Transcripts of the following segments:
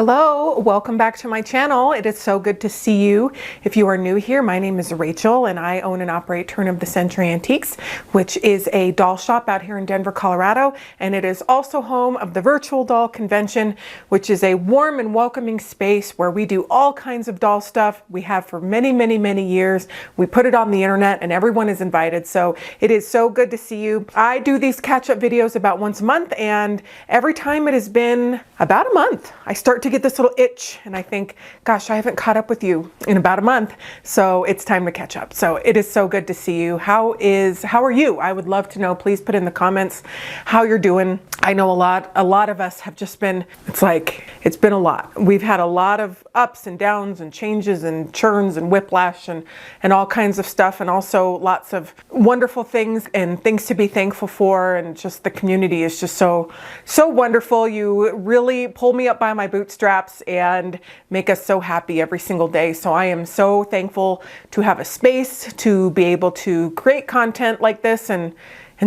Hello, welcome back to my channel. It is so good to see you. If you are new here, my name is Rachel and I own and operate Turn of the Century Antiques, which is a doll shop out here in Denver, Colorado. And it is also home of the Virtual Doll Convention, which is a warm and welcoming space where we do all kinds of doll stuff. We have for many, many, many years. We put it on the internet and everyone is invited. So it is so good to see you. I do these catch-up videos about once a month, and every time it has been about a month, I start to get this little itch and I think, gosh, I haven't caught up with you in about a month, so it's time to catch up. So it is so good to see you. How are you? I would love to know. Please put in the comments how you're doing. I know a lot of us have just been, it's been a lot. We've had a lot of ups and downs and changes and churns and whiplash and all kinds of stuff, and also lots of wonderful things and things to be thankful for, and just the community is just so wonderful. You really pull me up by my bootstraps and make us so happy every single day. So I am so thankful to have a space to be able to create content like this and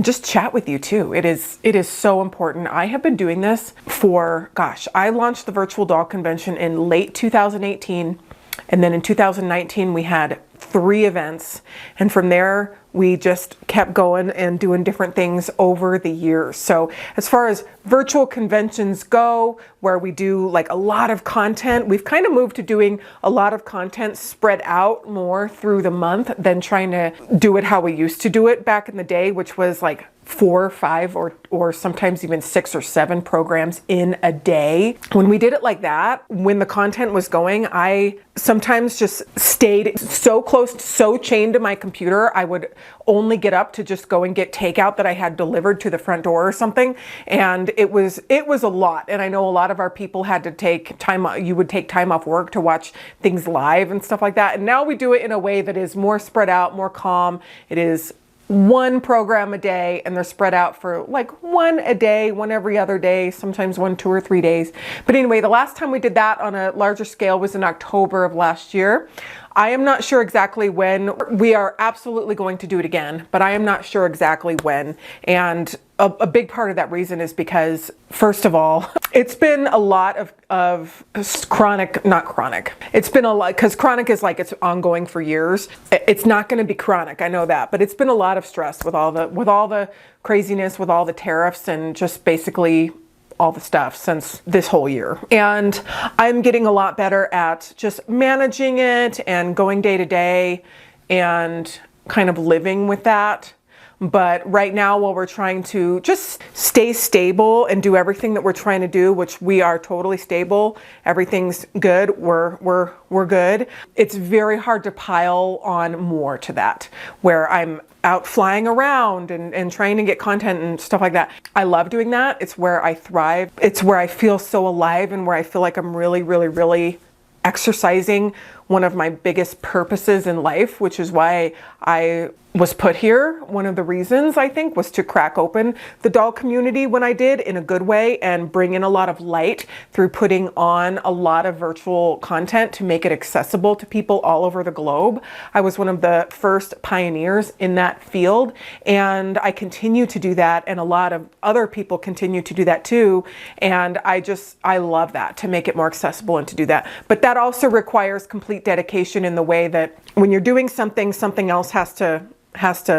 just chat with you too. It is so important. I have been doing this for, gosh, I launched the Virtual Doll Convention in late 2018. And then in 2019, we had 3 events. And from there, we just kept going and doing different things over the years. So as far as virtual conventions go, where we do like a lot of content, we've kind of moved to doing a lot of content spread out more through the month than trying to do it how we used to do it back in the day, which was like 4 or 5 or sometimes even 6 or 7 programs in a day. When we did it like that, when the content was going, I sometimes just stayed so close, so chained to my computer, I would only get up to just go and get takeout that I had delivered to the front door or something. And it was a lot. And I know a lot of our people had to take time, you would take time off work to watch things live and stuff like that. And now we do it in a way that is more spread out, more calm. It is 1 program a day, and they're spread out for like 1 a day, 1 every other day, sometimes 1, 2, or 3 days. But anyway, the last time we did that on a larger scale was in October of last year. I am not sure exactly when. We are absolutely going to do it again, but I am not sure exactly when. And a big part of that reason is because, first of all, it's been a lot of chronic, not chronic. It's been a lot, because chronic is like it's ongoing for years. It's not going to be chronic, I know that, but it's been a lot of stress with all the craziness, with all the tariffs, and just basically all the stuff since this whole year. And I'm getting a lot better at just managing it and going day to day and kind of living with that. But right now, while we're trying to just stay stable and do everything that we're trying to do, which we are totally stable, everything's good, we're good. It's very hard to pile on more to that, where I'm out flying around and trying to get content and stuff like that. I love doing that. It's where I thrive. It's where I feel so alive and where I feel like I'm really, really, really exercising one of my biggest purposes in life, which is why I was put here. One of the reasons, I think, was to crack open the doll community when I did, in a good way, and bring in a lot of light through putting on a lot of virtual content to make it accessible to people all over the globe. I was one of the first pioneers in that field, and I continue to do that, and a lot of other people continue to do that too. And I love that, to make it more accessible and to do that. But that also requires complete dedication in the way that when you're doing something, something else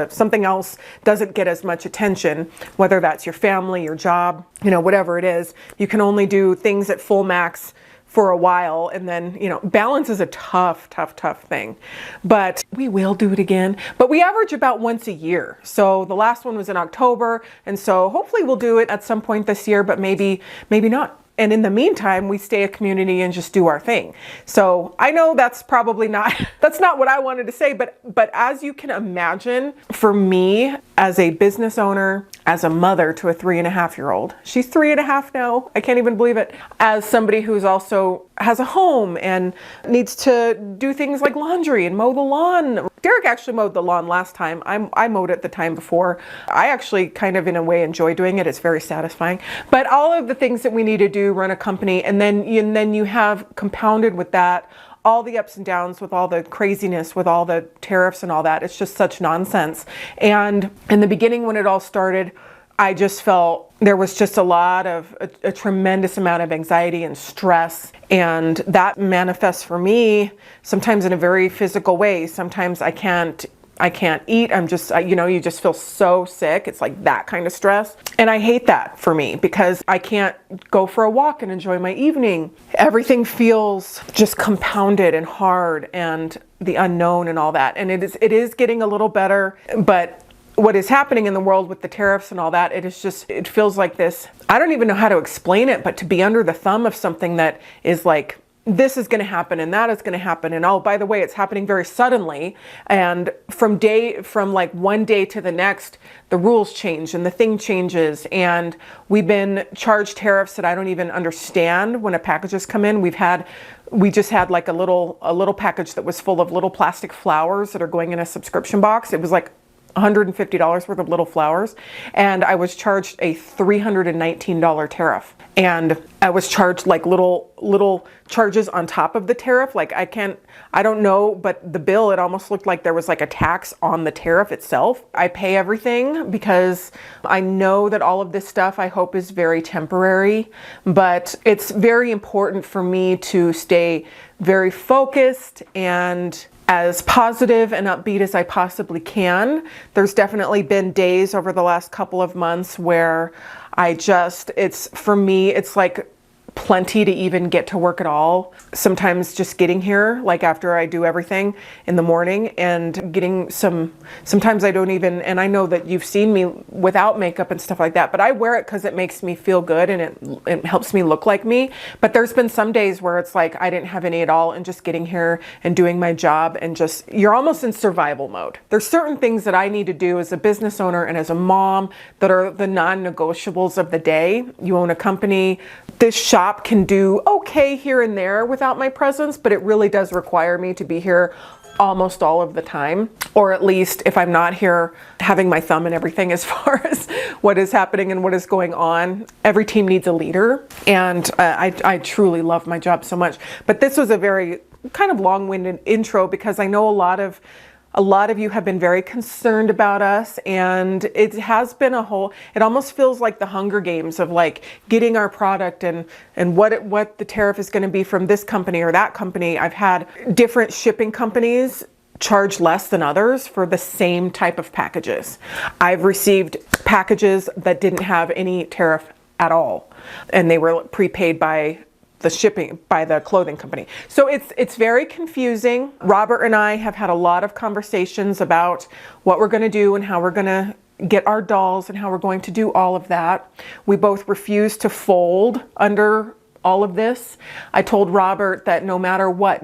something else doesn't get as much attention, whether that's your family, your job, whatever it is. You can only do things at full max for a while, and then, balance is a tough thing. But we will do it again. But we average about once a year. So the last one was in October, and so hopefully we'll do it at some point this year, but maybe not. And in the meantime, we stay a community and just do our thing. So I know that's probably that's not what I wanted to say, but as you can imagine, for me as a business owner, as a mother to a 3.5-year-old, she's 3.5 now, I can't even believe it, as somebody who's also has a home and needs to do things like laundry and mow the lawn. Derek actually mowed the lawn last time. I mowed it the time before. I actually kind of in a way enjoy doing it. It's very satisfying. But all of the things that we need to do, run a company, and then you have compounded with that all the ups and downs, with all the craziness, with all the tariffs and all that. It's just such nonsense. And in the beginning, when it all started, I just felt there was just a tremendous amount of anxiety and stress, and that manifests for me sometimes in a very physical way. Sometimes I can't eat. I'm just, you just feel so sick. It's like that kind of stress. And I hate that for me because I can't go for a walk and enjoy my evening. Everything feels just compounded and hard, and the unknown and all that. And it is getting a little better, but what is happening in the world with the tariffs and all that, it feels like this, I don't even know how to explain it, but to be under the thumb of something that is like, this is going to happen and that is going to happen. And oh, by the way, it's happening very suddenly. And from like one day to the next, the rules change and the thing changes. And we've been charged tariffs that I don't even understand when a packages come in. We just had like a little package that was full of little plastic flowers that are going in a subscription box. It was like $150 worth of little flowers, and I was charged a $319 tariff, and I was charged like little charges on top of the tariff. Like I don't know, but the bill, it almost looked like there was like a tax on the tariff itself. I pay everything because I know that all of this stuff I hope is very temporary, but it's very important for me to stay very focused and as positive and upbeat as I possibly can. There's definitely been days over the last couple of months where for me, it's like plenty to even get to work at all. Sometimes just getting here, like after I do everything in the morning, and sometimes I don't even, and I know that you've seen me without makeup and stuff like that, but I wear it because it makes me feel good and it helps me look like me. But there's been some days where it's like I didn't have any at all, and just getting here and doing my job, and just, you're almost in survival mode. There's certain things that I need to do as a business owner and as a mom that are the non-negotiables of the day. You own a company. This shop can do okay here and there without my presence, but it really does require me to be here almost all of the time, or at least if I'm not here, having my thumb in everything as far as what is happening and what is going on. Every team needs a leader, and I truly love my job so much. But this was a very kind of long-winded intro because I know a lot of you have been very concerned about us, and it has been it almost feels like the Hunger Games of like getting our product and what the tariff is going to be from this company or that company. I've had different shipping companies charge less than others for the same type of packages. I've received packages that didn't have any tariff at all, and they were prepaid by the shipping, by the clothing company. So it's very confusing. Robert and I have had a lot of conversations about what we're going to do and how we're going to get our dolls and how we're going to do all of that. We both refuse to fold under all of this. I told Robert that no matter what,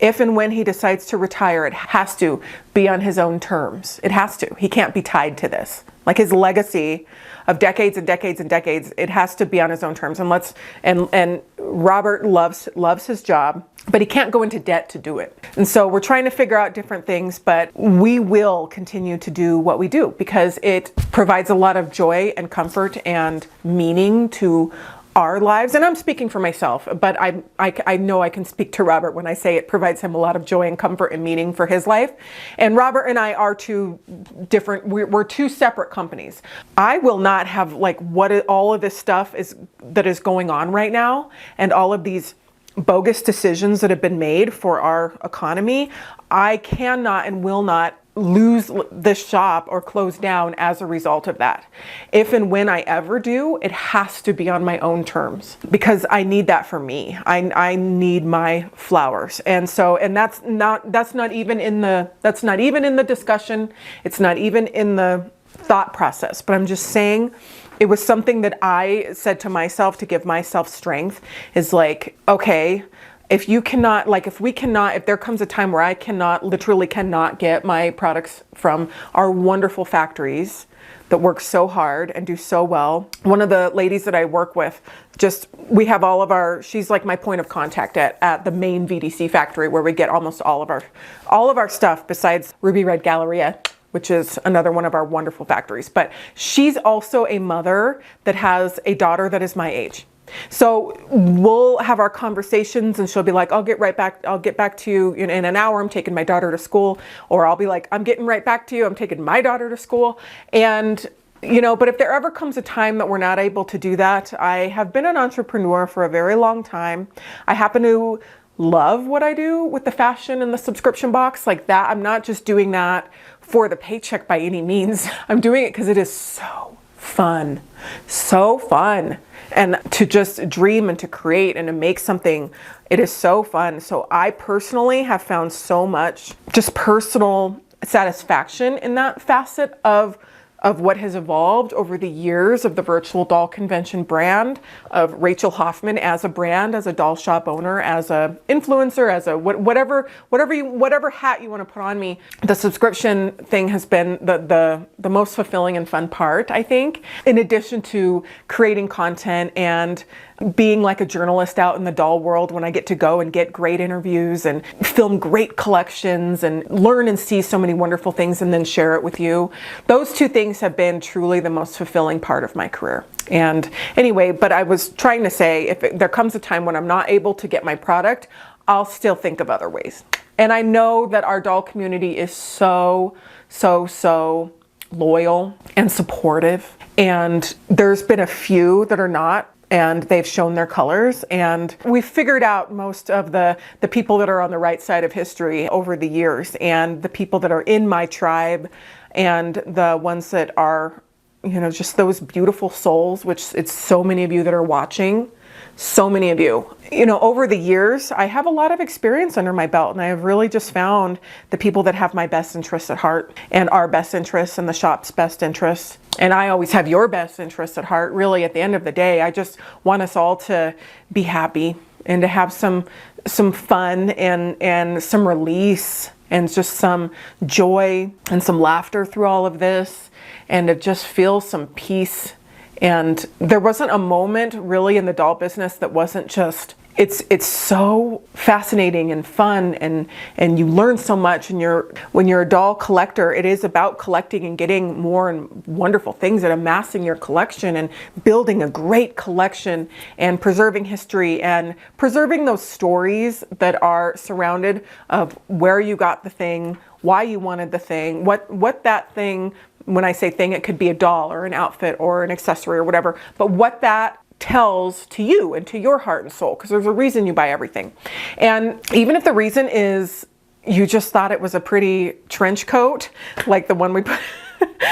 if and when he decides to retire, it has to be on his own terms. It has to. He can't be tied to this. Like his legacy of decades and decades and decades, it has to be on his own terms. And Robert loves his job, but he can't go into debt to do it. And so we're trying to figure out different things, but we will continue to do what we do because it provides a lot of joy and comfort and meaning to our lives. And I'm speaking for myself, but I know I can speak to Robert when I say it provides him a lot of joy and comfort and meaning for his life. And Robert and I are we're two separate companies. I will not have like all of this stuff that is going on right now, and all of these bogus decisions that have been made for our economy. I cannot and will not lose this shop or close down as a result of that. If and when I ever do, it has to be on my own terms because I need that for me. I need my flowers. And that's not even in the discussion. It's not even in the thought process, but I'm just saying it was something that I said to myself to give myself strength, is like, okay, if there comes a time where I literally cannot get my products from our wonderful factories that work so hard and do so well. One of the ladies that I work with, we have she's like my point of contact at the main VDC factory where we get almost all of our stuff besides Ruby Red Galleria, which is another one of our wonderful factories. But she's also a mother that has a daughter that is my age. So we'll have our conversations and she'll be like, I'll get back to you in an hour. I'm taking my daughter to school. Or I'll be like, I'm getting right back to you. I'm taking my daughter to school. And But if there ever comes a time that we're not able to do that, I have been an entrepreneur for a very long time. I happen to love what I do with the fashion and the subscription box like that. I'm not just doing that for the paycheck by any means. I'm doing it because it is so fun, so fun. And to just dream and to create and to make something, it is so fun. So I personally have found so much just personal satisfaction in that facet of what has evolved over the years of the virtual doll convention brand, of Rachel Hoffman as a brand, as a doll shop owner, as a influencer, as a whatever hat you want to put on me. The subscription thing has been the most fulfilling and fun part, I think, in addition to creating content and being like a journalist out in the doll world when I get to go and get great interviews and film great collections and learn and see so many wonderful things and then share it with you. Those two things have been truly the most fulfilling part of my career. And anyway, but I was trying to say, if there comes a time when I'm not able to get my product, I'll still think of other ways. And I know that our doll community is so loyal and supportive. And there's been a few that are not, and they've shown their colors. And we've figured out most of the people that are on the right side of history over the years, and the people that are in my tribe, and the ones that are, just those beautiful souls, which it's so many of you that are watching. So many of you. Over the years, I have a lot of experience under my belt, and I have really just found the people that have my best interests at heart, and our best interests, and the shop's best interests. And I always have your best interests at heart. Really, at the end of the day, I just want us all to be happy and to have some fun and some release and just some joy and some laughter through all of this, and to just feel some peace. And there wasn't a moment really in the doll business that wasn't just, it's so fascinating and fun, and you learn so much. And when you're a doll collector, it is about collecting and getting more and wonderful things and amassing your collection and building a great collection and preserving history and preserving those stories that are surrounded of where you got the thing, why you wanted the thing, what that thing, when I say thing, it could be a doll or an outfit or an accessory or whatever, but what that tells to you and to your heart and soul, because there's a reason you buy everything. And even if the reason is you just thought it was a pretty trench coat, like the one we put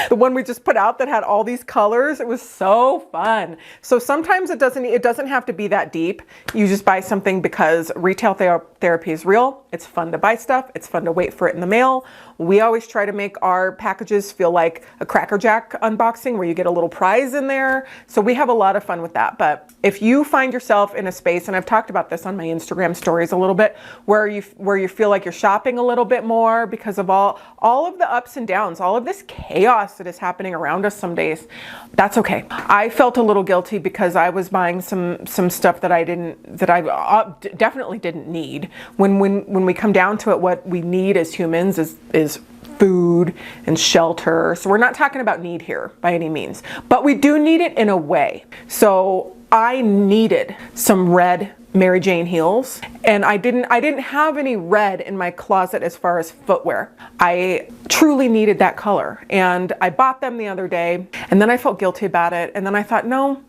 the one we just put out that had all these colors, it was so fun. So sometimes it doesn't have to be that deep. You just buy something because retail therapy is real. It's fun to buy stuff. It's fun to wait for it in the mail. We always try to make our packages feel like a Cracker Jack unboxing where you get a little prize in there. So we have a lot of fun with that. But if you find yourself in a space, and I've talked about this on my Instagram stories a little bit, where you feel like you're shopping a little bit more because of all of the ups and downs, all of this chaos that is happening around us some days, that's okay. I felt a little guilty because I was buying some stuff that I definitely didn't need. When we come down to it, what we need as humans is food and shelter. So we're not talking about need here by any means, but we do need it in a way. So I needed some red Mary Jane heels, and I didn't have any red in my closet as far as footwear. I truly needed that color, and I bought them the other day, and then I felt guilty about it, and then I thought, no,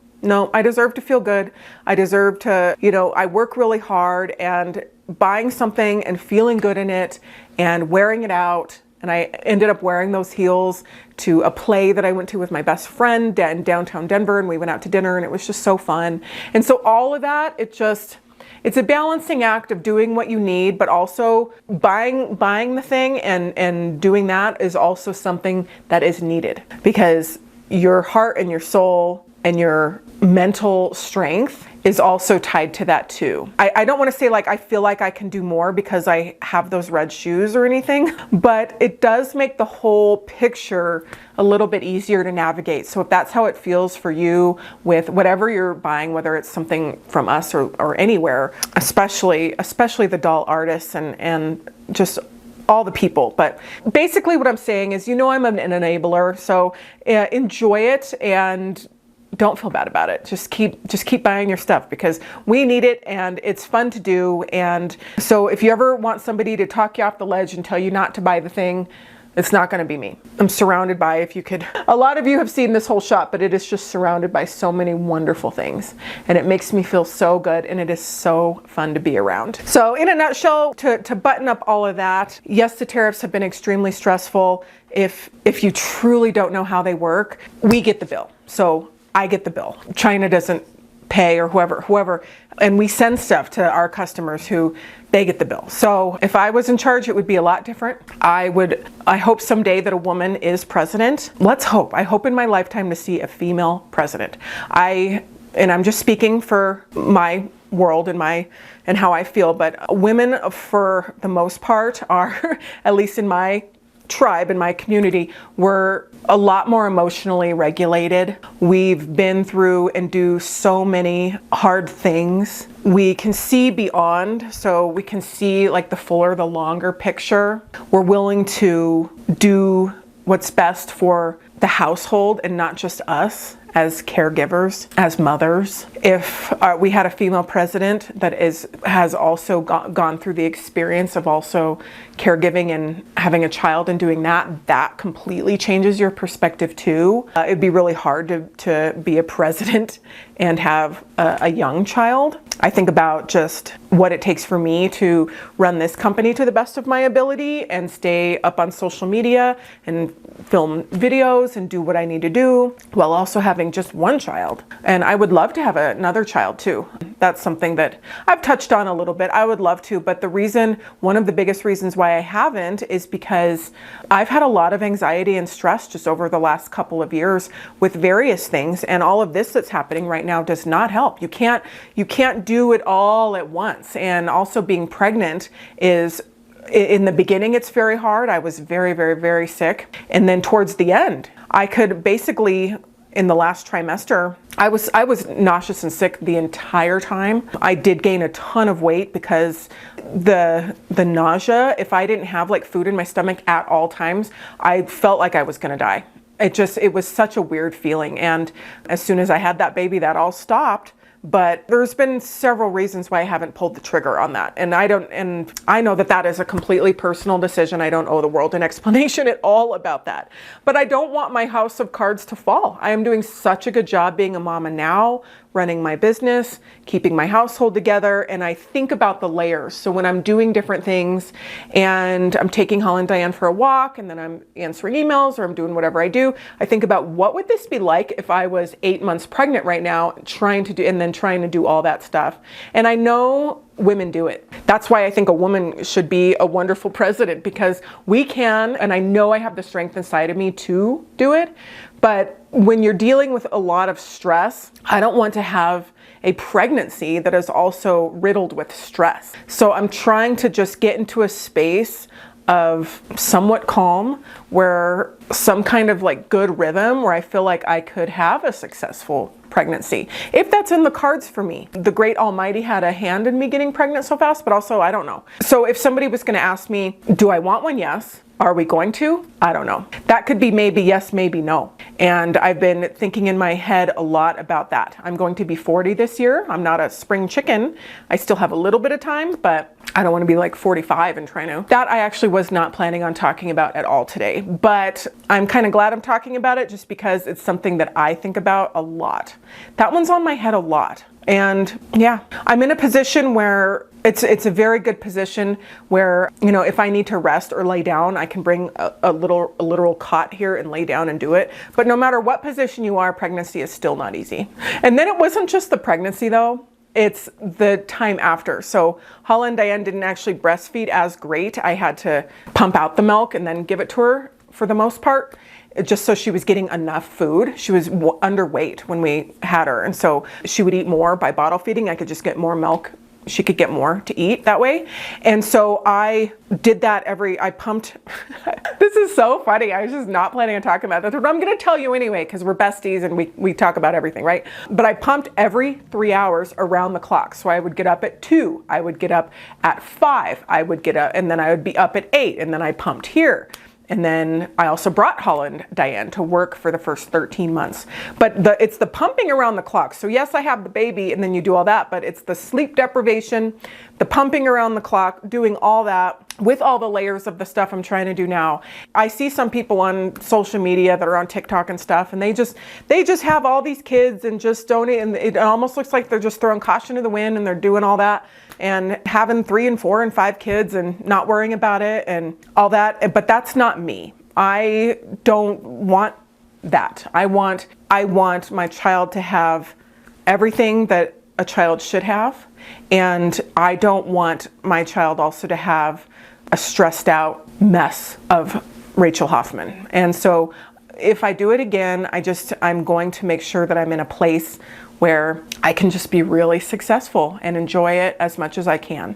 I deserve to feel good. I deserve to, I work really hard, and buying something and feeling good in it and wearing it out. And I ended up wearing those heels to a play that I went to with my best friend in downtown Denver, and we went out to dinner, and it was just so fun. And so all of that, it's a balancing act of doing what you need, but also buying the thing and doing that is also something that is needed, because your heart and your soul and your mental strength is also tied to that too. I don't want to say like I feel like I can do more because I have those red shoes or anything, but it does make the whole picture a little bit easier to navigate. So if that's how it feels for you with whatever you're buying, whether it's something from us or anywhere, especially the doll artists and just all the people. But basically what I'm saying is, I'm an enabler, so enjoy it and don't feel bad about it. Just keep buying your stuff because we need it and it's fun to do. And so if you ever want somebody to talk you off the ledge and tell you not to buy the thing, It's not going to be me. I'm surrounded by, if you could, a lot of you have seen this whole shop, but it is just surrounded by so many wonderful things. And it makes me feel so good, and it is so fun to be around. So in a nutshell, to button up all of that, yes, the tariffs have been extremely stressful. If you truly don't know how they work, we get the bill. So I get the bill. China doesn't pay, or whoever, and we send stuff to our customers who they get the bill. So if I was in charge, it would be a lot different. I hope someday that a woman is president. Let's hope. I hope in my lifetime to see a female president. And I'm just speaking for my world and how I feel, but women for the most part are, at least in my tribe, in my community, we're a lot more emotionally regulated. We've been through and do so many hard things. We can see beyond, so we can see like the fuller, the longer picture. We're willing to do what's best for the household and not just us as caregivers, as mothers. If we had a female president that has also gone through the experience of also caregiving and having a child and doing that completely changes your perspective too. It'd be really hard to be a president and have a young child. I think about just what it takes for me to run this company to the best of my ability and stay up on social media and film videos and do what I need to do while also having just one child. And I would love to have another child too. That's something that I've touched on a little bit. I would love to, but one of the biggest reasons why I haven't is because I've had a lot of anxiety and stress just over the last couple of years with various things, and all of this that's happening right now does not help. You can't do it all at once. And also being pregnant is, in the beginning, it's very hard. I was very, very, very sick. And then towards the end, I could basically, in the last trimester, I was nauseous and sick the entire time. I did gain a ton of weight because the nausea, if I didn't have like food in my stomach at all times, I felt like I was gonna die. It was such a weird feeling. And as soon as I had that baby, that all stopped. But there's been several reasons why I haven't pulled the trigger on that. And I know that is a completely personal decision. I don't owe the world an explanation at all about that. But I don't want my house of cards to fall. I am doing such a good job being a mama now, running my business, keeping my household together, and I think about the layers. So when I'm doing different things and I'm taking Holly and Diane for a walk, and then I'm answering emails or I'm doing whatever I do, I think about what would this be like if I was 8 months pregnant right now, trying to do all that stuff. And I know women do it. That's why I think a woman should be a wonderful president, because we can, and I know I have the strength inside of me to do it. But when you're dealing with a lot of stress, I don't want to have a pregnancy that is also riddled with stress. So I'm trying to just get into a space of somewhat calm, where some kind of like good rhythm, where I feel like I could have a successful pregnancy, if that's in the cards for me. The great Almighty had a hand in me getting pregnant so fast, but also I don't know. So if somebody was going to ask me, do I want one? Yes. Are we going to? I don't know. That could be maybe yes, maybe no. And I've been thinking in my head a lot about that. I'm going to be 40 this year. I'm not a spring chicken. I still have a little bit of time, but I don't want to be like 45 and trying to. That I actually was not planning on talking about at all today, but I'm kind of glad I'm talking about it just because it's something that I think about a lot. That one's on my head a lot. And yeah, I'm in a position where it's a very good position where, you know, if I need to rest or lay down, I can bring a literal cot here and lay down and do it. But no matter what position you are, pregnancy is still not easy. And then it wasn't just the pregnancy though, it's the time after. So Holly and Diane didn't actually breastfeed as great. I had to pump out the milk and then give it to her for the most part, just so she was getting enough food. She was underweight when we had her. And so she would eat more by bottle feeding. I could just get more milk. She could get more to eat that way. And so I did that I pumped, this is so funny. I was just not planning on talking about this, but I'm going to tell you anyway, because we're besties and we talk about everything, right? But I pumped every 3 hours around the clock. So I would get up at 2, I would get up at 5, I would get up, and then I would be up at 8, and then I pumped here. And then I also brought Holly and Diane to work for the first 13 months. But it's the pumping around the clock. So yes, I have the baby and then you do all that, but it's the sleep deprivation, the pumping around the clock, doing all that. with all the layers of the stuff I'm trying to do now, I see some people on social media that are on TikTok and stuff, and they just have all these kids and just don't, and it almost looks like they're just throwing caution to the wind, and they're doing all that and having 3 and 4 and 5 kids and not worrying about it and all that. But that's not me. I don't want that. I want my child to have everything that a child should have, and I don't want my child also to have a stressed out mess of Rachel Hoffman. And so if I do it again, I'm going to make sure that I'm in a place where I can just be really successful and enjoy it as much as I can.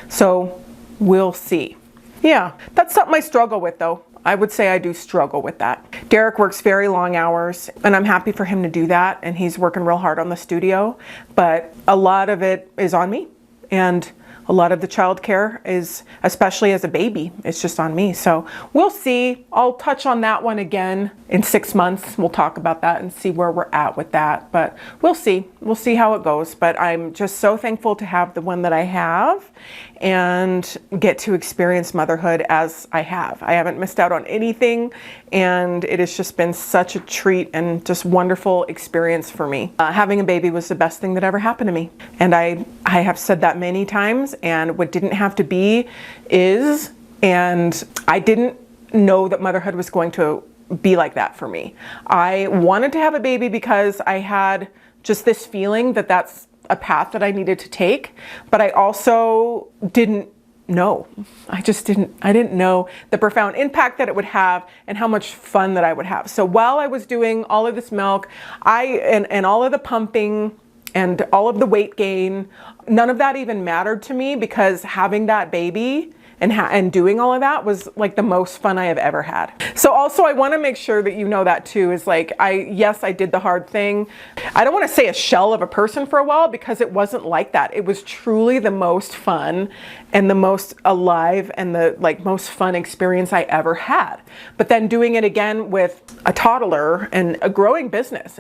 So we'll see. Yeah, that's something I struggle with though. I would say I do struggle with that. Derek works very long hours, and I'm happy for him to do that, and he's working real hard on the studio, but a lot of it is on me, and a lot of the childcare is, especially as a baby, it's just on me. So we'll see. I'll touch on that one again in 6 months. We'll talk about that and see where we're at with that. But we'll see. We'll see how it goes. But I'm just so thankful to have the one that I have and get to experience motherhood as I have. I haven't missed out on anything, and it has just been such a treat and just wonderful experience for me. Having a baby was the best thing that ever happened to me. And I have said that many times, and what didn't have to be is, and I didn't know that motherhood was going to be like that for me. I wanted to have a baby because I had just this feeling that that's a path that I needed to take, but I also didn't know. I didn't know the profound impact that it would have and how much fun that I would have. So while I was doing all of this milk, and all of the pumping and all of the weight gain, none of that even mattered to me, because having that baby and doing all of that was like the most fun I have ever had. So also I want to make sure that you know that too, is like, yes, I did the hard thing. I don't want to say a shell of a person for a while, because it wasn't like that. It was truly the most fun and the most alive and the most fun experience I ever had. But then doing it again with a toddler and a growing business.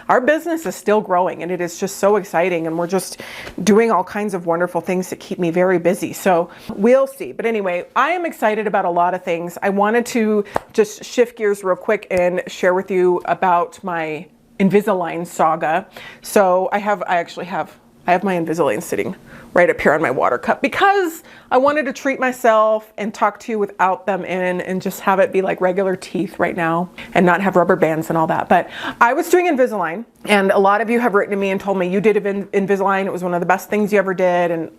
Our business is still growing, and it is just so exciting, and we're just doing all kinds of wonderful things that keep me very busy. So we'll see. But anyway, I am excited about a lot of things. I wanted to just shift gears real quick and share with you about my Invisalign saga. So I actually have my Invisalign sitting right up here on my water cup, because I wanted to treat myself and talk to you without them in, and just have it be like regular teeth right now and not have rubber bands and all that. But I was doing Invisalign, and a lot of you have written to me and told me you did Invisalign. It was one of the best things you ever did, and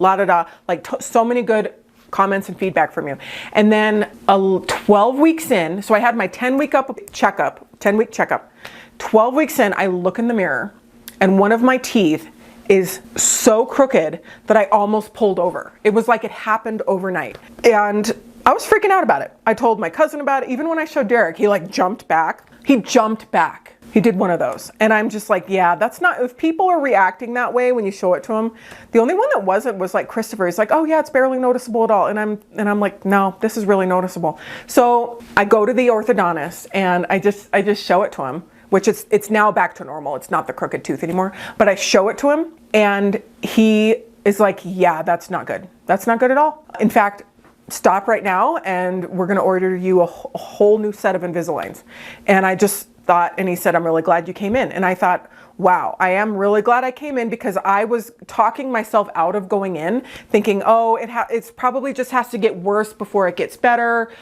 so many good comments and feedback from you. And then 12 weeks in, so I had my 10-week checkup. 12 weeks in, I look in the mirror, and one of my teeth is so crooked that I almost pulled over. It was like it happened overnight. And I was freaking out about it. I told my cousin about it. Even when I showed Derek, he jumped back. He jumped back. He did one of those. And I'm just like, yeah, that's not, if people are reacting that way when you show it to them. The only one that wasn't was like Christopher. He's like, oh yeah, it's barely noticeable at all. And I'm like, no, this is really noticeable. So I go to the orthodontist, and I just show it to him, which it's now back to normal. It's not the crooked tooth anymore, but I show it to him, and he is like, yeah, that's not good. That's not good at all. In fact, stop right now, and we're going to order you a whole new set of Invisaligns. And I just thought, and he said, I'm really glad you came in. And I thought, wow, I am really glad I came in, because I was talking myself out of going in, thinking, oh, it's probably just has to get worse before it gets better.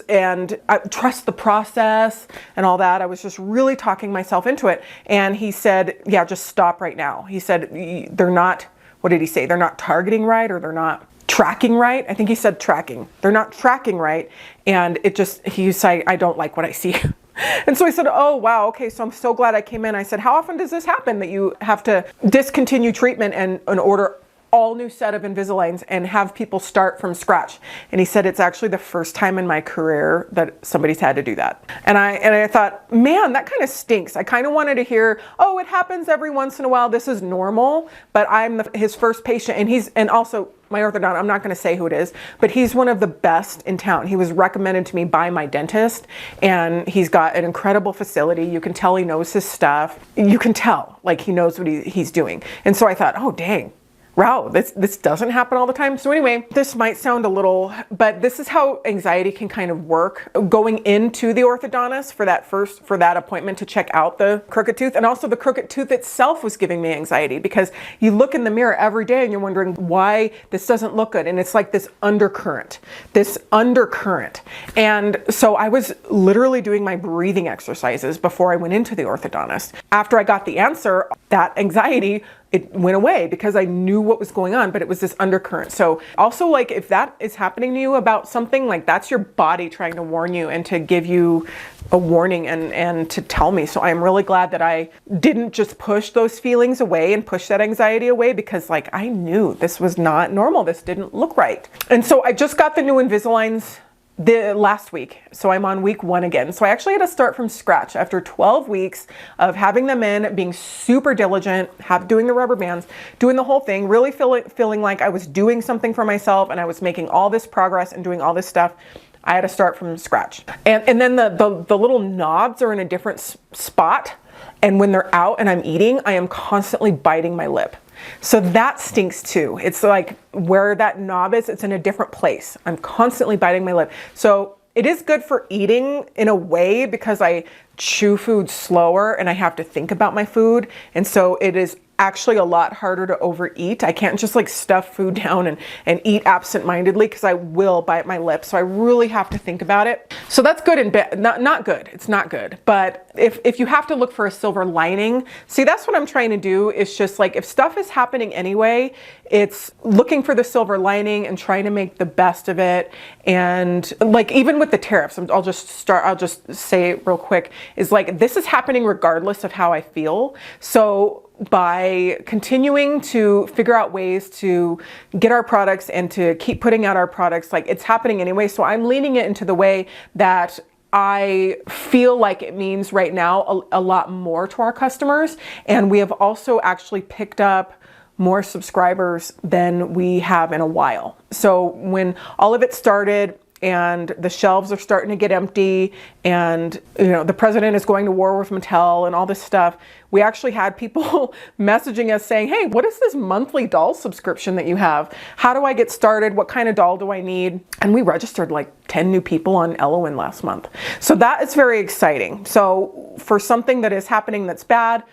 And I trust the process and all that. I was just really talking myself into it. And he said, yeah, just stop right now. He said, they're not, what did he say? They're not targeting right, or they're not tracking right. I think he said tracking. They're not tracking right. And he's like, I don't like what I see. And so I said, oh, wow. Okay. So I'm so glad I came in. I said, how often does this happen that you have to discontinue treatment and order all new set of Invisaligns and have people start from scratch? And he said, it's actually the first time in my career that somebody's had to do that. And I thought, man, that kind of stinks. I kind of wanted to hear, oh, it happens every once in a while. This is normal, but I'm his first patient. And also my orthodontist, I'm not going to say who it is, but he's one of the best in town. He was recommended to me by my dentist, and he's got an incredible facility. You can tell he knows his stuff. You can tell like he knows what he's doing. And so I thought, oh, dang. wow, this doesn't happen all the time. So anyway, this might sound a little, but this is how anxiety can kind of work going into the orthodontist for that appointment to check out the crooked tooth. And also the crooked tooth itself was giving me anxiety, because you look in the mirror every day and you're wondering why this doesn't look good. And it's like this undercurrent. And so I was literally doing my breathing exercises before I went into the orthodontist. After I got the answer, that anxiety, it went away because I knew what was going on, but it was this undercurrent. So also, like, if that is happening to you about something, like, that's your body trying to warn you and to give you a warning and to tell me. So I'm really glad that I didn't just push those feelings away and push that anxiety away, because like I knew this was not normal. This didn't look right. And so I just got the new Invisaligns the last week. So I'm on week 1 again. So I actually had to start from scratch after 12 weeks of having them in, being super diligent, doing the rubber bands, doing the whole thing, really feeling like I was doing something for myself and I was making all this progress and doing all this stuff. I had to start from scratch. And then the little knobs are in a different spot. And when they're out and I'm eating, I am constantly biting my lip. So that stinks too. It's like where that knob is, it's in a different place. I'm constantly biting my lip. So it is good for eating in a way, because I chew food slower and I have to think about my food. And so it is actually a lot harder to overeat. I can't just like stuff food down and eat absent-mindedly, because I will bite my lip. So I really have to think about it. So that's good and bad. Not good. It's not good. But if you have to look for a silver lining, see, that's what I'm trying to do. Is just like, if stuff is happening anyway, it's looking for the silver lining and trying to make the best of it. And like, even with the tariffs, I'll just say it real quick, is like, this is happening regardless of how I feel. So by continuing to figure out ways to get our products and to keep putting out our products, like, it's happening anyway. So I'm leaning it into the way that I feel like it means right now a lot more to our customers. And we have also actually picked up more subscribers than we have in a while. So when all of it started, and the shelves are starting to get empty, and the president is going to war with Mattel and all this stuff, we actually had people messaging us saying, hey, what is this monthly doll subscription that you have? How do I get started? What kind of doll do I need? And we registered like 10 new people on Eloin last month. So that is very exciting. So for something that is happening that's bad,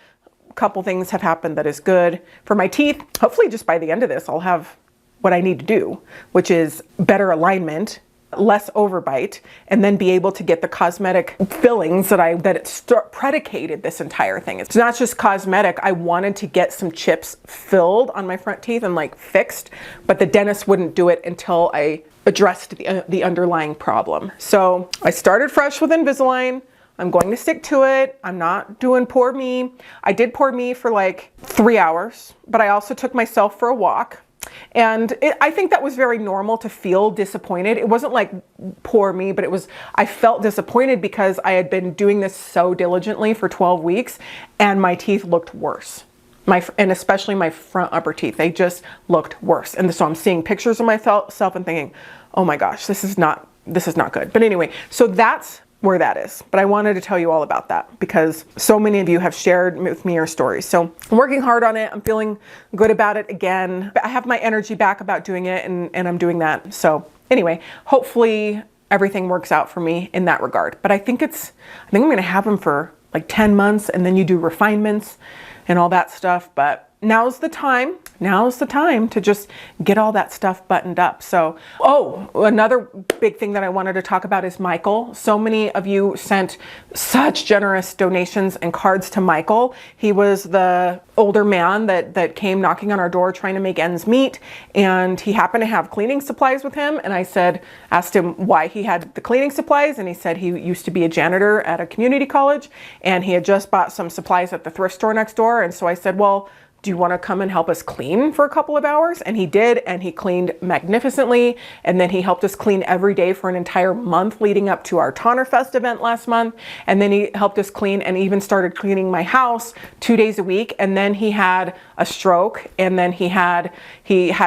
a couple things have happened that is good. For my teeth, hopefully just by the end of this, I'll have what I need to do, which is better alignment, less overbite, and then be able to get the cosmetic fillings that predicated this entire thing. It's not just cosmetic. I wanted to get some chips filled on my front teeth and like fixed, but the dentist wouldn't do it until I addressed the underlying problem. So I started fresh with Invisalign. I'm going to stick to it. I'm not doing poor me. I did poor me for like 3 hours, but I also took myself for a walk. And I think that was very normal to feel disappointed. It wasn't like poor me, but I felt disappointed because I had been doing this so diligently for 12 weeks and my teeth looked worse. And especially my front upper teeth, they just looked worse. And so I'm seeing pictures of myself and thinking, oh my gosh, this is not good. But anyway, so that's where that is. But I wanted to tell you all about that because so many of you have shared with me your stories. So I'm working hard on it. I'm feeling good about it again. I have my energy back about doing it, and I'm doing that. So anyway, hopefully everything works out for me in that regard. But I think I'm going to have them for like 10 months, and then you do refinements and all that stuff. But now's the time to just get all that stuff buttoned up. So, another big thing that I wanted to talk about is Michael. So many of you sent such generous donations and cards to Michael. He was the older man that came knocking on our door trying to make ends meet, and he happened to have cleaning supplies with him. And I asked him why he had the cleaning supplies, and he said he used to be a janitor at a community college, and he had just bought some supplies at the thrift store next door. And so I said, well, do you want to come and help us clean for a couple of hours? And he did, and he cleaned magnificently. And then he helped us clean every day for an entire month leading up to our Tariffs event last month. And then he helped us clean and even started cleaning my house 2 days a week. And then he had a stroke, and then he had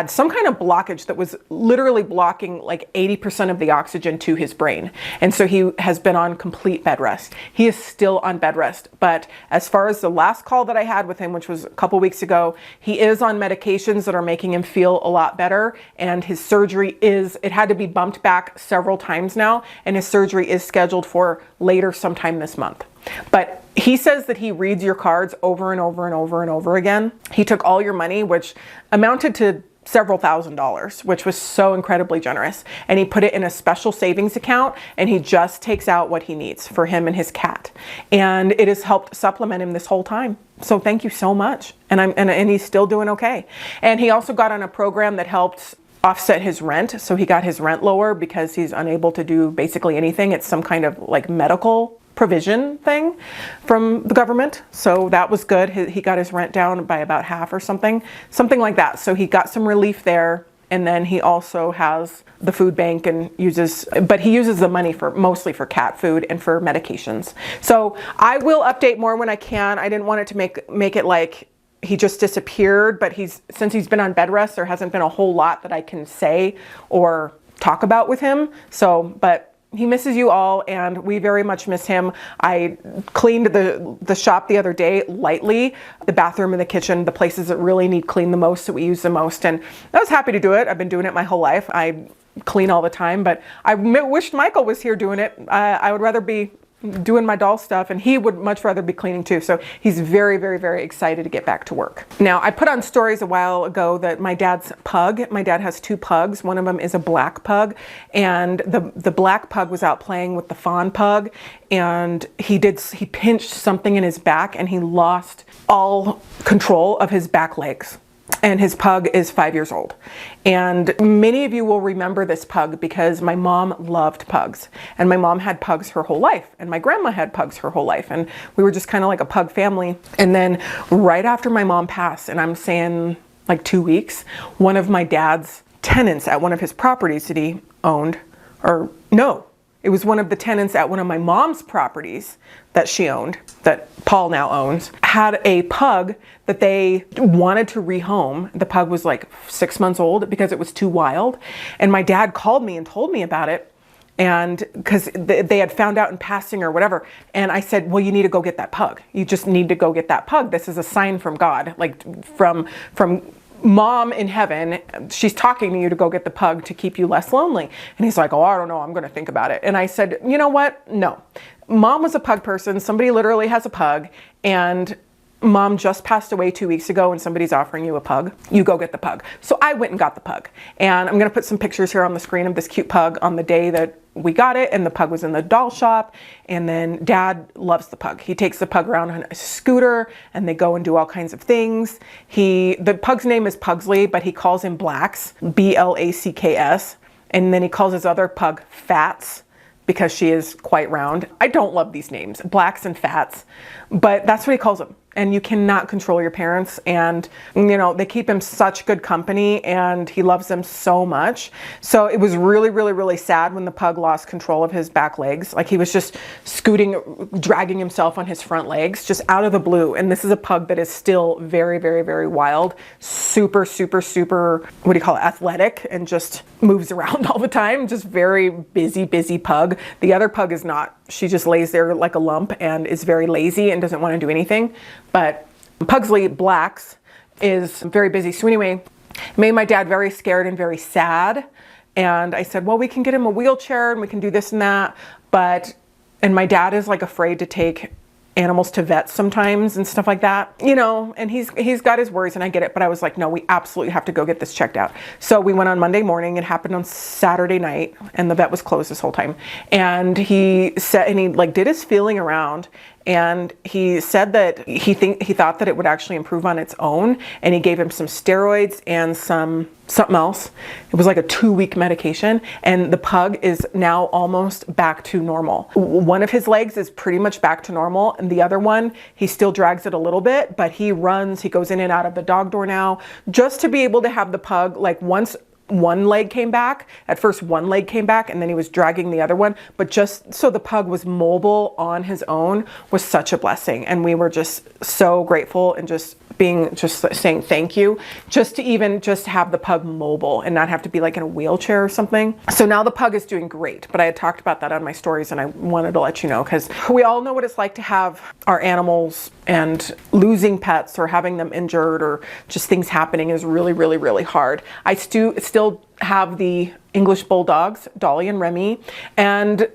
some kind of blockage that was literally blocking like 80% of the oxygen to his brain. And so he has been on complete bed rest. He is still on bed rest. But as far as the last call that I had with him, which was a couple weeks ago. He is on medications that are making him feel a lot better, and his surgery it had to be bumped back several times now, and his surgery is scheduled for later sometime this month. But he says that he reads your cards over and over and over and over again. He took all your money, which amounted to several $1,000s, which was so incredibly generous. And he put it in a special savings account, and he just takes out what he needs for him and his cat. And it has helped supplement him this whole time. So thank you so much. And he's still doing okay. And he also got on a program that helped offset his rent. So he got his rent lower because he's unable to do basically anything. It's some kind of like medical provision thing from the government. So that was good. He got his rent down by about half or something like that. So he got some relief there. And then he also has the food bank and he uses the money mostly for cat food and for medications. So I will update more when I can. I didn't want it to make it like he just disappeared, but since he's been on bed rest, there hasn't been a whole lot that I can say or talk about with him. But he misses you all, and we very much miss him. I cleaned the shop the other day lightly, the bathroom and the kitchen, the places that really need cleaned the most, that we use the most, and I was happy to do it. I've been doing it my whole life. I clean all the time, but I wished Michael was here doing it. I would rather be doing my doll stuff, and he would much rather be cleaning too. So he's very, very, very excited to get back to work. Now, I put on stories a while ago that my dad's pug, my dad has 2 pugs. One of them is a black pug, and the black pug was out playing with the fawn pug, and he pinched something in his back, and he lost all control of his back legs. And his pug is 5 years old. And many of you will remember this pug because my mom loved pugs. And my mom had pugs her whole life. And my grandma had pugs her whole life. And we were just kind of like a pug family. And then right after my mom passed, and I'm saying like 2 weeks, one of my dad's tenants at one of his properties that he owned, or no, it was one of the tenants at one of my mom's properties that she owned, that Paul now owns, had a pug that they wanted to rehome. The pug was like 6 months old because it was too wild. And my dad called me and told me about it. And because they had found out in passing or whatever. And I said, well, you need to go get that pug. You just need to go get that pug. This is a sign from God, like from Mom in heaven. She's talking to you to go get the pug to keep you less lonely. And he's like, oh, I don't know, I'm going to think about it. And I said, you know what? No. Mom was a pug person. Somebody literally has a pug, and Mom just passed away 2 weeks ago, and somebody's offering you a pug. You go get the pug. So I went and got the pug. And I'm going to put some pictures here on the screen of this cute pug on the day that we got it, and the pug was in the doll shop. And then Dad loves the pug. He takes the pug around on a scooter, and they go and do all kinds of things. The pug's name is Pugsley, but he calls him Blacks, Blacks. And then he calls his other pug Fats, because she is quite round. I don't love these names, Blacks and Fats, but that's what he calls them. And you cannot control your parents. And, you know, they keep him such good company, and he loves them so much. So it was really, really, really sad when the pug lost control of his back legs. Like, he was just dragging himself on his front legs, just out of the blue. And this is a pug that is still very, very, very wild. Super, super, super, what do you call it? Athletic, and just moves around all the time. Just very busy, busy pug. The other pug is not. She just lays there like a lump and is very lazy and doesn't want to do anything. But Pugsley, Blacks, is very busy. So anyway, it made my dad very scared and very sad. And I said, well, we can get him a wheelchair and we can do this and that. And my dad is like afraid to take animals to vets sometimes and stuff like that, you know, and he's got his worries, and I get it, but I was like, no, we absolutely have to go get this checked out. So we went on Monday morning. It happened on Saturday night, and the vet was closed this whole time. And he said, and he like did his feeling around, and he said that he thought that it would actually improve on its own, and he gave him some steroids and something else. It was like a 2-week medication, and the pug is now almost back to normal. One of his legs is pretty much back to normal, and the other one, he still drags it a little bit, but he runs, he goes in and out of the dog door now, just to be able to have the pug, like once one leg came back. At first one leg came back and then he was dragging the other one, but just so the pug was mobile on his own was such a blessing. And we were just so grateful and just saying thank you, just to even just have the pug mobile and not have to be like in a wheelchair or something. So now the pug is doing great, but I had talked about that on my stories and I wanted to let you know, because we all know what it's like to have our animals, and losing pets or having them injured or just things happening is really, really, really hard. I still have the English bulldogs, Dolly and Remy, and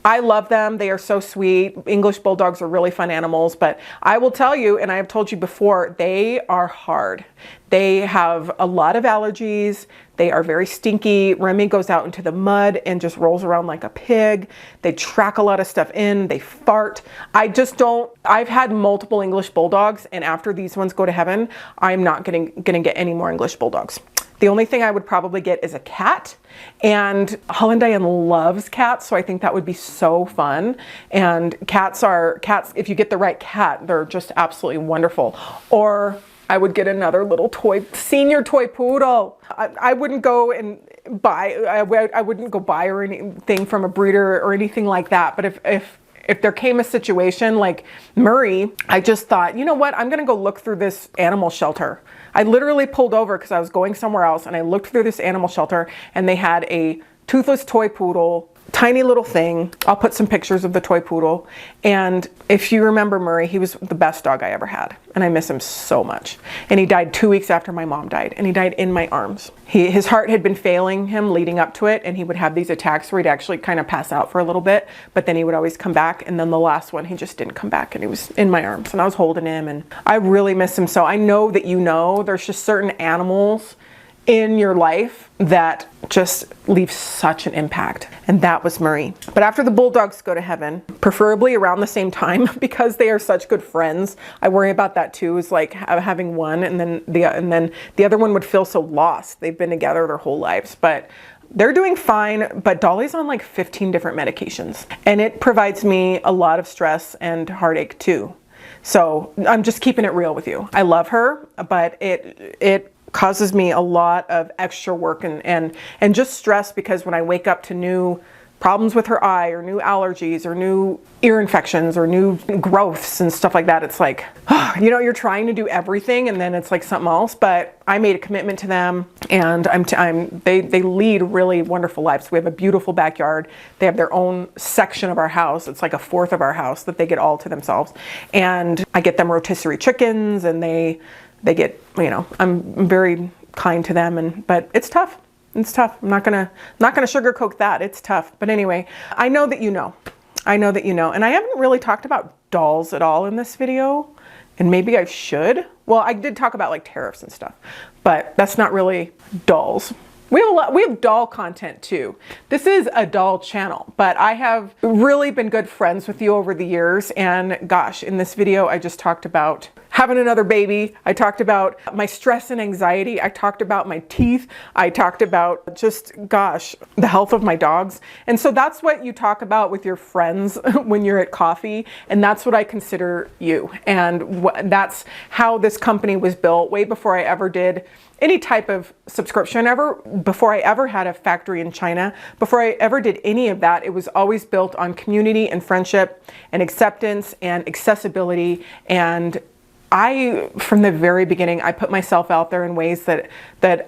I love them. They are so sweet. English bulldogs are really fun animals, but I will tell you, and I have told you before, they are hard. They have a lot of allergies. They are very stinky. Remy goes out into the mud and just rolls around like a pig. They track a lot of stuff in. They fart. I've had multiple English bulldogs, and after these ones go to heaven, I'm not gonna get any more English bulldogs. The only thing I would probably get is a cat, and Holland Diane loves cats, so I think that would be so fun. And cats, if you get the right cat, they're just absolutely wonderful. Or I would get another little senior toy poodle. I wouldn't go and buy, I wouldn't go buy or anything from a breeder or anything like that. But if there came a situation like Murray, I just thought, you know what, I'm gonna go look through this animal shelter. I literally pulled over because I was going somewhere else, and I looked through this animal shelter and they had a toothless toy poodle, tiny little thing. I'll put some pictures of the toy poodle. And if you remember Murray, he was the best dog I ever had, and I miss him so much. And he died 2 weeks after my mom died, and he died in my arms. His heart had been failing him leading up to it, and he would have these attacks where he'd actually kind of pass out for a little bit, but then he would always come back. And then the last one, he just didn't come back, and he was in my arms, and I was holding him, and I really miss him. So I know that, you know, there's just certain animals in your life that just leave such an impact, and that was Murray. But after the bulldogs go to heaven, preferably around the same time, because they are such good friends. I worry about that too, is like having one and then the other one would feel so lost. They've been together their whole lives, but they're doing fine. But Dolly's on like 15 different medications, and it provides me a lot of stress and heartache too. So I'm just keeping it real with you. I love her, but it causes me a lot of extra work and just stress, because when I wake up to new problems with her eye or new allergies or new ear infections or new growths and stuff like that, it's like, you know, you're trying to do everything and then it's like something else. But I made a commitment to them, and they lead really wonderful lives. We have a beautiful backyard. They have their own section of our house. It's like a fourth of our house that they get all to themselves. And I get them rotisserie chickens, and they get, you know, I'm very kind to them, but it's tough. It's tough. I'm not gonna sugarcoat that. It's tough. But anyway, I know that you know. I know that you know. And I haven't really talked about dolls at all in this video, and maybe I should. Well, I did talk about like tariffs and stuff, but that's not really dolls. We have doll content too. This is a doll channel, but I have really been good friends with you over the years. And gosh, in this video, I just talked about having another baby. I talked about my stress and anxiety. I talked about my teeth. I talked about just, gosh, the health of my dogs. And so that's what you talk about with your friends when you're at coffee. And that's what I consider you. And that's how this company was built way before I ever did any type of subscription before I ever had a factory in China, before I ever did any of that. It was always built on community and friendship and acceptance and accessibility. And from the very beginning, I put myself out there in ways that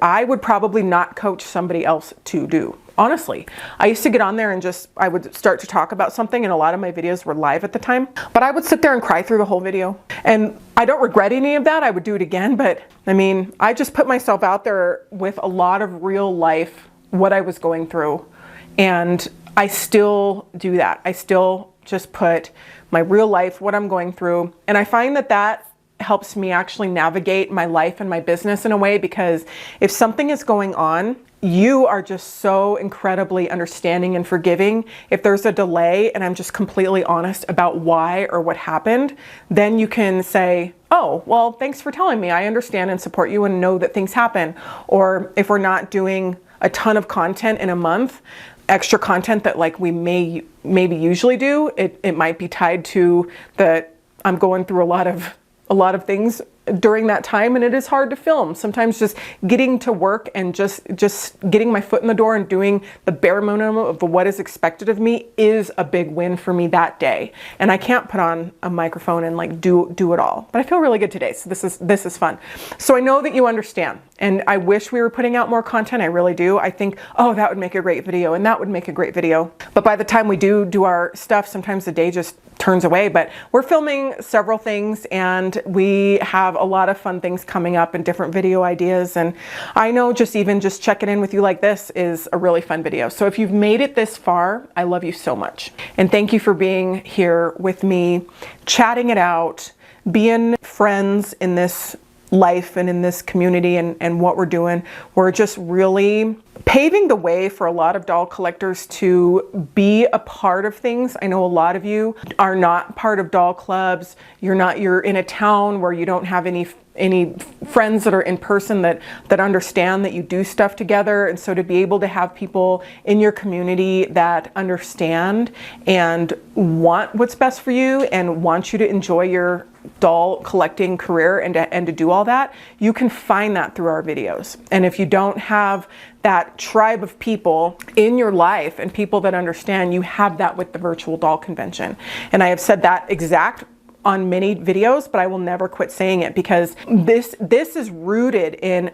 I would probably not coach somebody else to do. Honestly, I used to get on there and I would start to talk about something, and a lot of my videos were live at the time, but I would sit there and cry through the whole video. And I don't regret any of that. I would do it again, but I mean, I just put myself out there with a lot of real life, what I was going through. And I still do that. I still just put my real life, what I'm going through. And I find that helps me actually navigate my life and my business in a way, because if something is going on, you are just so incredibly understanding and forgiving. If there's a delay and I'm just completely honest about why or what happened, then you can say, oh, well, thanks for telling me. I understand and support you and know that things happen. Or if we're not doing a ton of content in a month, extra content that like we maybe usually do, it might be tied to that I'm going through a lot of things during that time, and it is hard to film. Sometimes just getting to work and just getting my foot in the door and doing the bare minimum of what is expected of me is a big win for me that day. And I can't put on a microphone and like do it all. But I feel really good today, so this is fun. So I know that you understand, and I wish we were putting out more content. I really do. I think, oh, that would make a great video, and that would make a great video. But by the time we do our stuff, sometimes the day just turns away. But we're filming several things, and we have a lot of fun things coming up and different video ideas. And I know just checking in with you like this is a really fun video. So if you've made it this far, I love you so much. And thank you for being here with me, chatting it out, being friends in this life and in this community and what we're doing. We're just really paving the way for a lot of doll collectors to be a part of things. I know a lot of you are not part of doll clubs. You're in a town where you don't have any friends that are in person that understand that you do stuff together. And so to be able to have people in your community that understand and want what's best for you and want you to enjoy your doll collecting career and to do all that, you can find that through our videos. And if you don't have that tribe of people in your life and people that understand, you have that with the virtual doll convention. And I have said that exact on many videos, but I will never quit saying it, because this is rooted in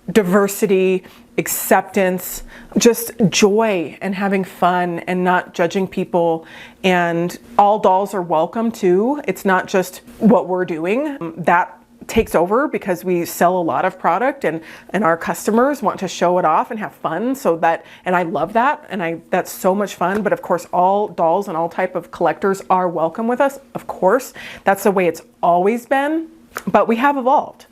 diversity, acceptance, just joy and having fun and not judging people. And all dolls are welcome too. It's not just what we're doing. That takes over because we sell a lot of product, and our customers want to show it off and have fun. So that, and I love that, and that's so much fun. But of course, all dolls and all type of collectors are welcome with us. Of course, that's the way it's always been, but we have evolved.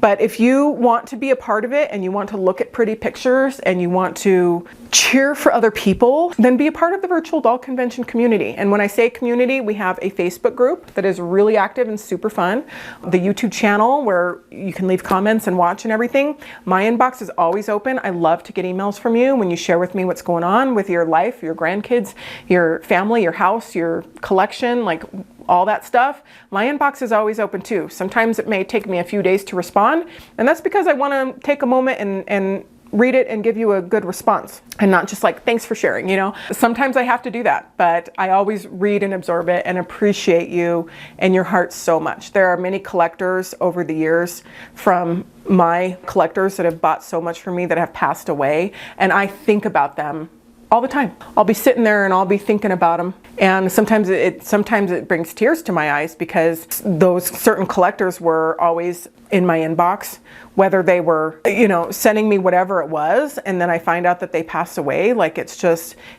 But if you want to be a part of it and you want to look at pretty pictures and you want to cheer for other people, then be a part of the virtual doll convention community. And when I say community, we have a Facebook group that is really active and super fun. The YouTube channel where you can leave comments and watch and everything. My inbox is always open. I love to get emails from you when you share with me what's going on with your life, your grandkids, your family, your house, your collection, like all that stuff. My inbox is always open too. Sometimes it may take me a few days to respond, and that's because I want to take a moment and read it and give you a good response, and not just like, thanks for sharing, you know. Sometimes I have to do that, but I always read and absorb it and appreciate you and your heart so much. There are many collectors over the years from my collectors that have bought so much from me that have passed away, and I think about them all the time. I'll be sitting there and I'll be thinking about them. And sometimes it brings tears to my eyes, because those certain collectors were always in my inbox, whether they were, you know, sending me whatever it was, and then I find out that they passed away. Like, it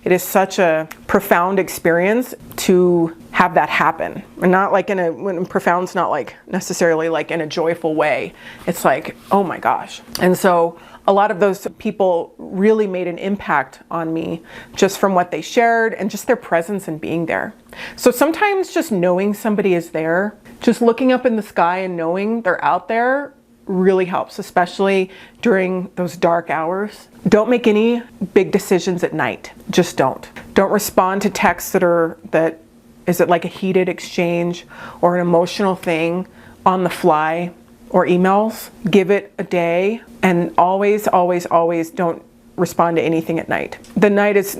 is such a profound experience to have that happen. And not like when profound's not like necessarily like in a joyful way. It's like, oh my gosh. And so a lot of those people really made an impact on me just from what they shared and just their presence and being there. So sometimes just knowing somebody is there, just looking up in the sky and knowing they're out there really helps, especially during those dark hours. Don't make any big decisions at night. Just don't. Don't respond to texts that is it like a heated exchange or an emotional thing on the fly, or emails. Give it a day, and always don't respond to anything at night. The night is,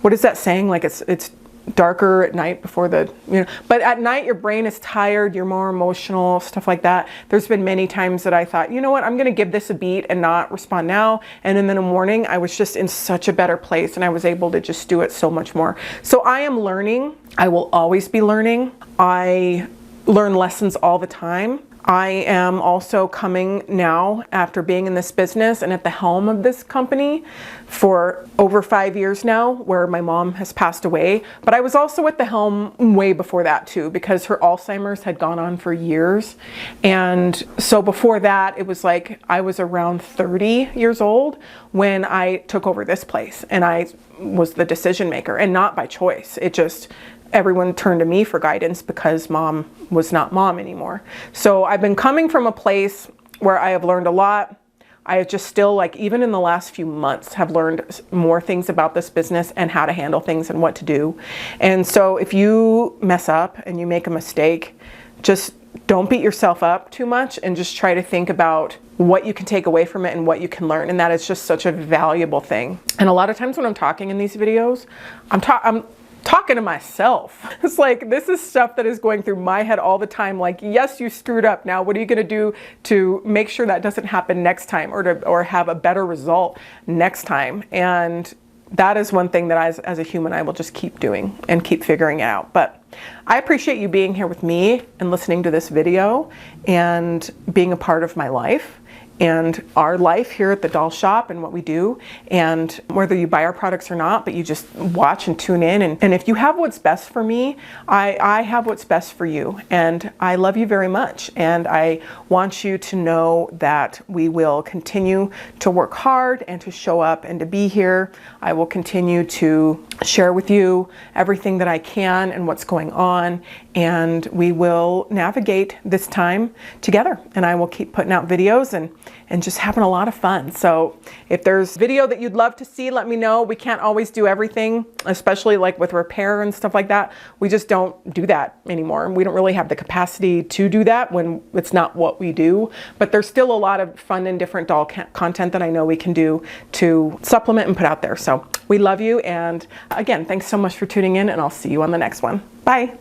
what is that saying? Like it's darker at night before the, you know, but at night your brain is tired, you're more emotional, stuff like that. There's been many times that I thought, you know what, I'm gonna give this a beat and not respond now. And then in the morning, I was just in such a better place and I was able to just do it so much more. So I am learning. I will always be learning. I learn lessons all the time. I am also coming now, after being in this business and at the helm of this company for over 5 years now, where my mom has passed away. But I was also at the helm way before that too, because her Alzheimer's had gone on for years. And so before that, it was like I was around 30 years old when I took over this place, and I was the decision maker, and not by choice. It just, everyone turned to me for guidance because mom was not mom anymore. So I've been coming from a place where I have learned a lot. I have just still, like, even in the last few months, have learned more things about this business and how to handle things and what to do. And so if you mess up and you make a mistake, just don't beat yourself up too much, and just try to think about what you can take away from it and what you can learn. And that is just such a valuable thing. And a lot of times when I'm talking in these videos, I'm talking to myself. It's like, this is stuff that is going through my head all the time. Like, yes, you screwed up. Now, what are you going to do to make sure that doesn't happen next time, or have a better result next time? And that is one thing that as a human, I will just keep doing and keep figuring it out. But I appreciate you being here with me and listening to this video and being a part of my life and our life here at the doll shop and what we do, and whether you buy our products or not, but you just watch and tune in. And if you have what's best for me, I have what's best for you. And I love you very much. And I want you to know that we will continue to work hard and to show up and to be here. I will continue to share with you everything that I can and what's going on. And we will navigate this time together. And I will keep putting out videos and just having a lot of fun. So if there's video that you'd love to see, let me know. We can't always do everything, especially like with repair and stuff like that. We just don't do that anymore. We don't really have the capacity to do that when it's not what we do. But there's still a lot of fun and different doll content that I know we can do to supplement and put out there. So we love you. And again, thanks so much for tuning in, and I'll see you on the next one. Bye.